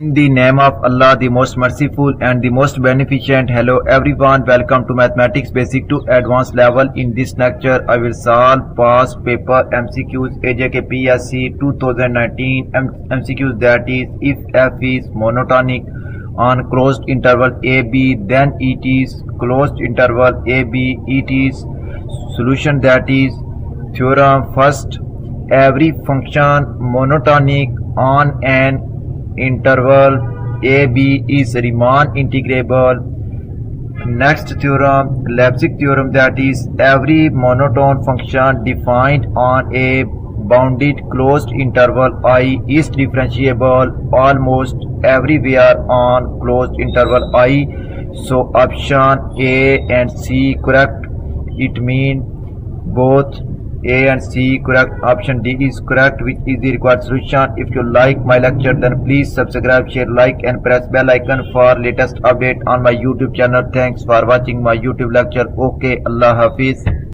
In the name of Allah, the most merciful and the most beneficent. Hello everyone, welcome to Mathematics Basic to Advanced level. In this lecture, I will solve past paper MCQs AJK PSC 2019 MCQs, that is, if f is monotonic on closed interval AB, then it is closed interval AB, it is solution, that is theorem. First, every function monotonic on an interval AB is Riemann integrable. Next theorem, Leibniz theorem, that is every monotone function defined on a bounded closed interval I is differentiable almost everywhere on closed interval I. So option A and C correct. It means both A and C correct. Option D is correct, which is the required solution. If you like my lecture, then please subscribe, share, like and press bell icon for latest update on my YouTube channel. Thanks for watching my YouTube lecture. Okay, Allah Hafiz.